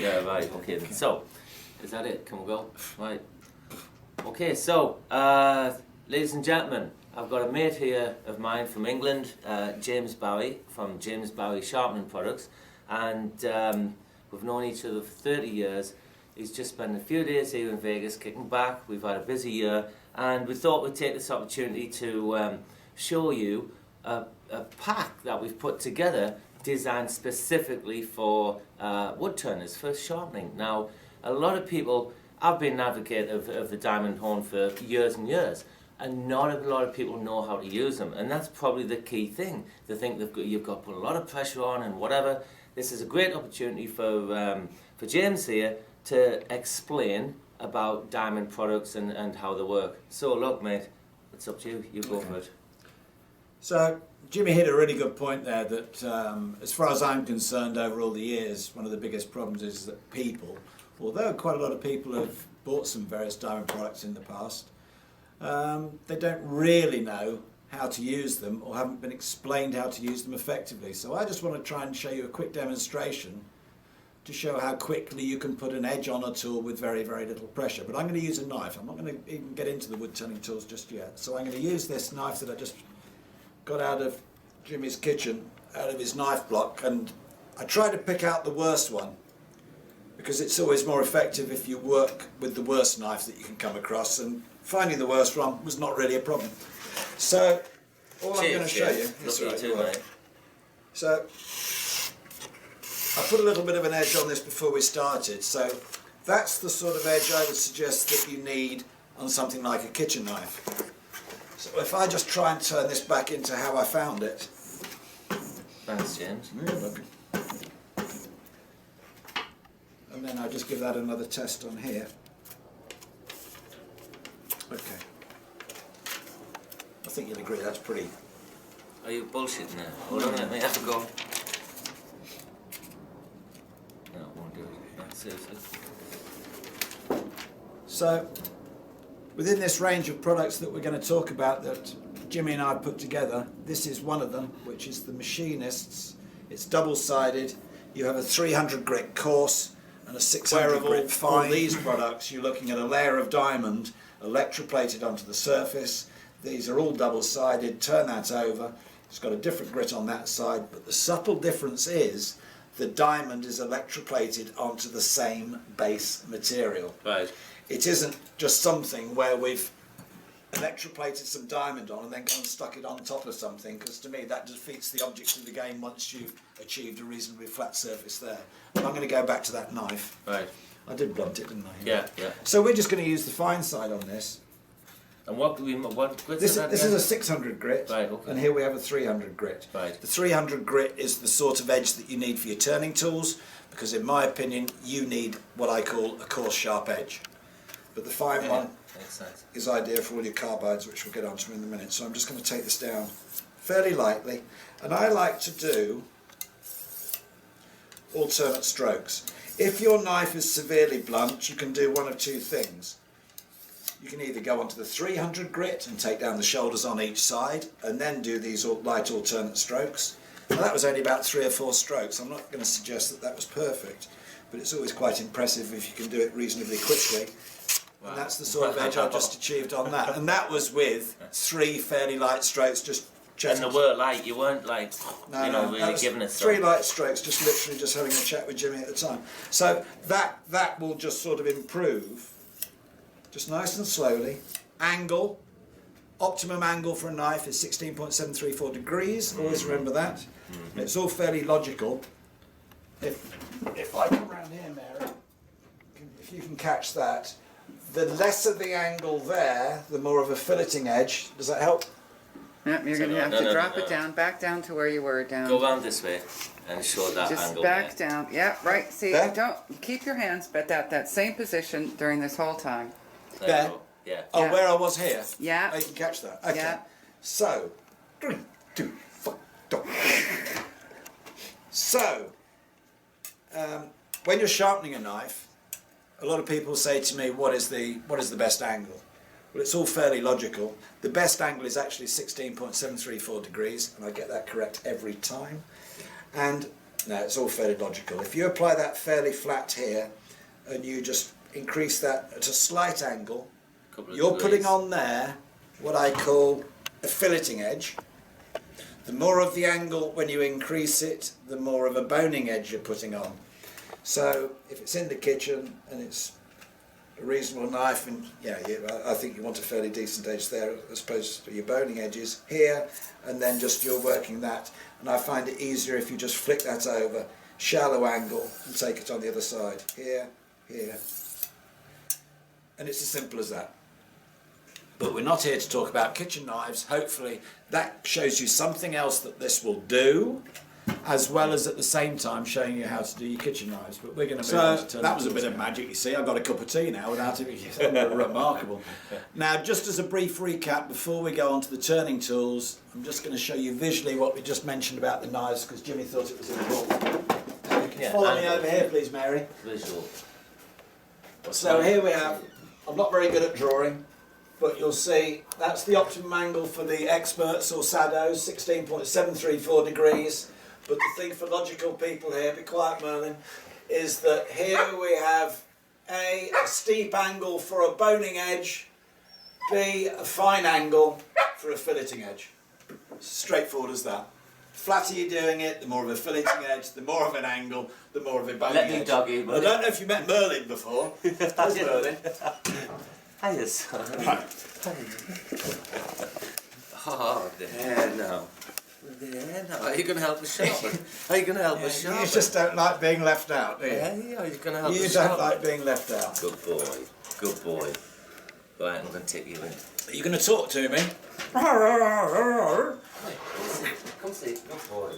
Yeah, right, okay. So, is that it? Can we go? Right. Okay, so, ladies and gentlemen, I've got a mate here of mine from England, James Bowie, from James Bowie Sharpening Products, and we've known each other for 30 years. He's just spent a few days here in Vegas kicking back. We've had a busy year, and we thought we'd take this opportunity to show you a pack that we've put together designed specifically for wood turners, for sharpening. Now, a lot of people, I've been an advocate of the diamond horn for years and years, and not a lot of people know how to use them, and that's probably the key thing. They think you've got to put a lot of pressure on and whatever. This is a great opportunity for James here to explain about diamond products and how they work. So look, mate, it's up to you. You go for it. So Jimmy hit a really good point there that as far as I'm concerned, over all the years, one of the biggest problems is that people, although quite a lot of people have bought some various diamond products in the past, they don't really know how to use them or haven't been explained how to use them effectively. So I just want to try and show you a quick demonstration to show how quickly you can put an edge on a tool with very, very little pressure. But I'm going to use a knife. I'm not going to even get into the wood turning tools just yet. So I'm going to use this knife that I just got out of Jimmy's kitchen, out of his knife block, and I try to pick out the worst one because it's always more effective if you work with the worst knife that you can come across, and finding the worst one was not really a problem. So all I'm going to show you is so I put a little bit of an edge on this before we started, so that's the sort of edge I would suggest that you need on something like a kitchen knife. So if I just try and turn this back into how I found it. Thanks, James. And then I'll just give that another test on here. Okay. I think you'll agree that's pretty. Are you bullshitting now? Hold on, let me have a go. No, it won't do it. No, seriously. So, within this range of products that we're going to talk about that Jimmy and I put together, this is one of them, which is the Machinist's. It's double-sided. You have a 300 grit coarse and a 600 grit fine. For these products, you're looking at a layer of diamond electroplated onto the surface. These are all double-sided. Turn that over. It's got a different grit on that side, but the subtle difference is the diamond is electroplated onto the same base material. Right. It isn't just something where we've electroplated some diamond on and then gone and stuck it on top of something, because to me that defeats the object of the game once you've achieved a reasonably flat surface there. But I'm going to go back to that knife. Right. I did blunt it, didn't I? Yeah, yeah. So we're just going to use the fine side on this. And what grit this is a 600 grit, right, okay. And here we have a 300 grit. Right. The 300 grit is the sort of edge that you need for your turning tools, because in my opinion you need what I call a coarse sharp edge. But the fine one is ideal for all your carbides, which we'll get onto in a minute. So I'm just going to take this down fairly lightly, and I like to do alternate strokes. If your knife is severely blunt, you can do one of two things. You can either go onto the 300 grit and take down the shoulders on each side and then do these light alternate strokes. Now that was only about 3 or 4 strokes. I'm not going to suggest that that was perfect, but it's always quite impressive if you can do it reasonably quickly. Wow. And that's the sort of edge I've just achieved on that. And that was with 3 fairly light strokes, just chatting. And they were light, you weren't like, really giving us 3 light strokes, just literally just having a chat with Jimmy at the time. So that will just sort of improve. Just nice and slowly. Angle. Optimum angle for a knife is 16.734 degrees. Always remember that. Mm-hmm. It's all fairly logical. If I come around here, Mary, if you can catch that, the lesser the angle there, the more of a filleting edge. Does that help? Yep, you're going to have to drop it down, back down to where you were down. Go around this way and show that just angle. Just back there. down. Yeah, right. See, there? don't keep your hands at that same position during this whole time. There? Yeah. Oh, yeah. Where I was here? Yeah. Oh, you can catch that. Okay. Yeah. So, 3, 2, 1, go. So, when you're sharpening a knife, a lot of people say to me, what is the best angle? Well, it's all fairly logical. The best angle is actually 16.734 degrees, and I get that correct every time. And Now it's all fairly logical. If you apply that fairly flat here and you just increase that at a slight angle, you're putting on there what I call a filleting edge. The more of the angle when you increase it, the more of a boning edge you're putting on. So if it's in the kitchen and it's a reasonable knife, and I think you want a fairly decent edge there as opposed to your boning edges here, and then just you're working that. And I find it easier if you just flick that over, shallow angle, and take it on the other side. Here, here. And it's as simple as that. But we're not here to talk about kitchen knives. Hopefully that shows you something else that this will do, as well as at the same time showing you how to do your kitchen knives. But we're going to move on to turning. That was a bit of magic, you see. I've got a cup of tea now without it being remarkable. Now, just as a brief recap, before we go on to the turning tools, I'm just going to show you visually what we just mentioned about the knives, because Jimmy thought it was important. Follow me over here, please, Mary. Visual. So here we have, I'm not very good at drawing, but you'll see that's the optimum angle for the experts or sados, 16.734 degrees. But the thing for logical people here, be quiet Merlin, is that here we have A, a steep angle for a boning edge, B, a fine angle for a filleting edge. Straightforward as that. Flatter you're doing it, the more of a filleting edge, the more of an angle, the more of a boning edge. Let me dog you, I don't know if you met Merlin before. How's Merlin? Hiya, son. Right. Oh, there now. There now. Are you going to help us sharpen? Are you going to help us sharpen? You just don't like being left out, do you? Yeah, are you going to help You us don't sharpen? like being left out. Good boy. Good boy. Right, I'm going to take you in. Are you going to talk to me? Come see. Come see. Good boy.